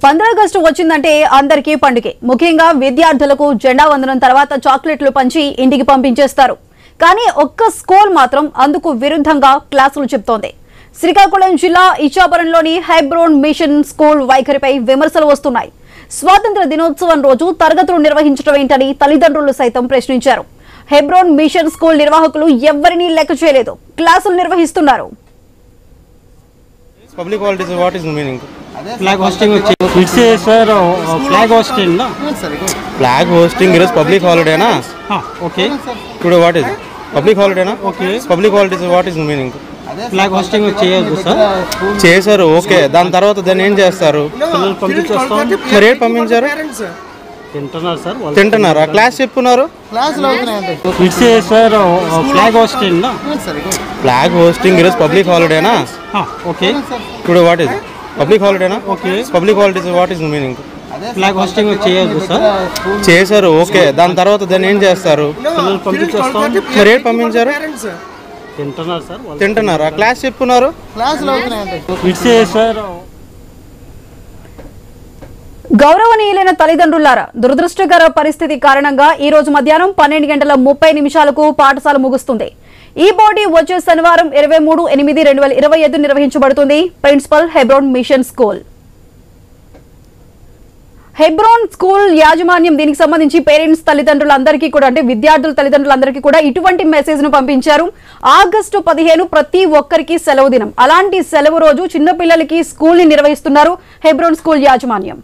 August వచ్చిందంటే అందరికీ పండుగే. ముఖ్యంగా విద్యార్థులకు జెండా వందనం తర్వాత చాక్లెట్లు పంచి ఇంటికి పంపించేస్తారు. కానీ ఒక్క స్కూల్ మాత్రం అందుకు విరుద్ధంగా క్లాసులు చెప్తోంది. శ్రీకాకుళం జిల్లా ఇచ్చాపురంలోని హెబ్రోన్ మిషన్ స్కూల్ వైఖరిపై విమర్శలు వస్తున్నాయి. స్వాతంత్ర దినోత్సవం రోజు తరగతులు నిర్వహించడం ఏంటని తల్లిదండ్రులు సైతం ప్రశ్నించారు. హెబ్రోన్ మిషన్ స్కూల్ నిర్వాహకులు ఎవ్వరినీ లెక్క చేయలేదు, క్లాసులు నిర్వహిస్తున్నారు. Public holidays, what is the meaning? Flag hosting, it's a sir, flag hosting, no? Flag hosting is public holiday, na? Okay. Today what is? Public holiday, na? Okay. Public holidays, what is the meaning? Flag hosting చేయొద్దు sir. చేశారు, okay. దాని తర్వాత దాన్ని ఏం చేస్తారు? పిల్లలు పంపించేస్తాం. మరి ఏం పంపించారు? తింటున్నారు సార్. తింటున్నారా? క్లాస్ చెప్పున్నారు? It's a sir, flag hosting, no? Flag hosting is public holiday, na? Okay. Today what is? Public holiday, na? Okay. Public holidays, what is the meaning? Flag hosting చేయొద్దు సార్. చేశారు, okay. దాని తర్వాత దాన్ని ఏం చేస్తారు? పిల్లలు పంపించేస్తాం. మరి ఏం పంపించారు? తింటున్నారు సార్. తింటున్నారా? క్లాస్ చెప్పున్నారు? It's a sir. గౌరవనీయులైన తల్లిదండ్రులారా, దురదృష్టకర పరిస్థితి కారణంగా ఈ రోజు మధ్యాహ్నం 12:30 పాఠశాల ముగుస్తుంది. ఈ బోర్డు వచ్చే శనివారం 23/8/2025 నిర్వహించబడుతుంది. Principal Hebron mission school. Hebron school యాజమాన్యం దీనికి సంబంధించి పేరెంట్స్ తల్లిదండ్రులందరికీ కూడా, అంటే విద్యార్థుల తల్లిదండ్రులందరికీ కూడా ఇటువంటి మెసేజ్ ను పంపించారు. ఆగస్టు 15 ప్రతి ఒక్కరికి సెలవు దినం. అలాంటి సెలవు రోజు చిన్నపిల్లలకి స్కూల్ ని నిర్వహిస్తున్నారు హెబ్రోన్ స్కూల్ యాజమాన్యం.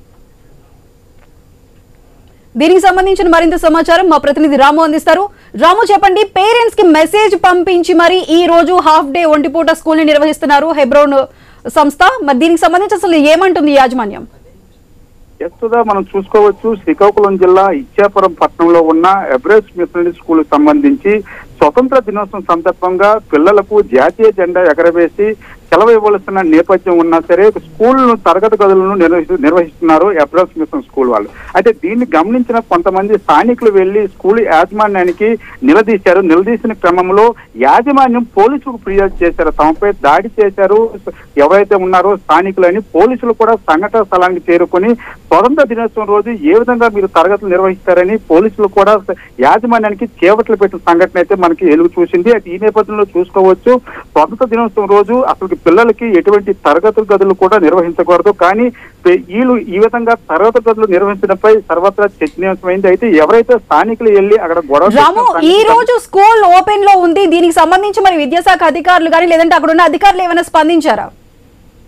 దీనికి సంబంధించిన మరింత సమాచారం మా ప్రతినిధి రాము అందిస్తారు. రాము, చెప్పండి, పేరెంట్స్ కి మెసేజ్ పంపించి మరి ఈ రోజు హాఫ్ డే ఒంటిపూట స్కూల్ ని నిర్వహిస్తున్నారు హెబ్రోన్ సంస్థ. మరి దీనికి సంబంధించి అసలు ఏమంటుంది యాజమాన్యం? ప్రస్తుతం మనం చూసుకోవచ్చు, శ్రీకాకుళం జిల్లా ఇచ్చాపురం పట్టణంలో ఉన్న ఎబ్రేస్ మిషనరీ స్కూల్ సంబంధించి స్వతంత్ర దినోత్సవం సందర్భంగా పిల్లలకు జాతీయ జెండా ఎగరవేసి సెలవు ఇవ్వవలసిన నేపథ్యం ఉన్నా సరే స్కూల్ తరగతి గదులను నిర్వహిస్తున్నారు ఎబ్రేస్ మిషన్ స్కూల్ వాళ్ళు. అయితే దీన్ని గమనించిన కొంతమంది స్థానికులు వెళ్లి స్కూల్ యాజమాన్యానికి నిలదీశారు. నిలదీసిన క్రమంలో యాజమాన్యం పోలీసులకు ఫిర్యాదు చేశారు. తమపై దాడి చేశారు ఎవరైతే ఉన్నారో స్థానికులని. పోలీసులు కూడా సంఘటన స్థలానికి చేరుకొని స్వతంత్ర దినోత్సవం రోజు ఏ విధంగా మీరు తరగతులు నిర్వహిస్తారని పోలీసులు కూడా యాజమాన్యానికి చేపట్లు పెట్టిన సంఘటన అయితే మనకి ఎలుగు చూసింది. అయితే ఈ నేపథ్యంలో చూసుకోవచ్చు, స్వతంత్ర దినోత్సవం రోజు అసలు పిల్లలకి ఎటువంటి తరగతుల గదులు కూడా నిర్వహించకూడదు. కానీ వీళ్ళు ఈ విధంగా తరగతి గదులు నిర్వహించడంపై సర్వత్రా చర్చనీయాంశమైంది. అయితే ఎవరైతే స్థానికులు వెళ్లి అక్కడ గొడవ, ఈ రోజు స్కూల్ ఓపెన్ లో ఉంది, దీనికి సంబంధించి మరి విద్యాశాఖ అధికారులు కానీ లేదంటే అక్కడ ఉన్న అధికారులు ఏమైనా స్పందించారా?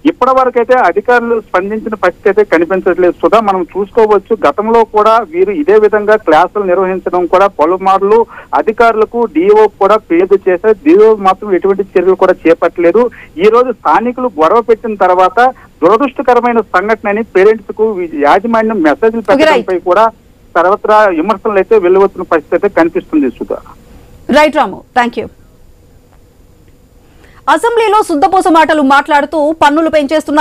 ఇప్పటి వరకు అయితే అధికారులు స్పందించిన పరిస్థితి అయితే కనిపించట్లేదు. సుధా, మనం చూసుకోవచ్చు, గతంలో కూడా వీరు ఇదే విధంగా క్లాసులు నిర్వహించడం కూడా పలుమార్లు అధికారులకు డిఓ కూడా ఫిర్యాదు చేశారు. డిఓ మాత్రం ఎటువంటి చర్యలు కూడా చేపట్టలేదు. ఈ రోజు స్థానికులు గొడవ పెట్టిన తర్వాత దురదృష్టకరమైన సంఘటన అని పేరెంట్స్ కు యాజమాన్యం మెసేజ్లు పెట్టడంపై కూడా సర్వత్రా విమర్శలు అయితే వెలువచ్చిన పరిస్థితి అయితే కనిపిస్తుంది. Sudha, right Ramu, thank you. అసెంబ్లీలో శుద్ధపూస మాటలు మాట్లాడుతూ పన్నులు పెంచేస్తున్నారు.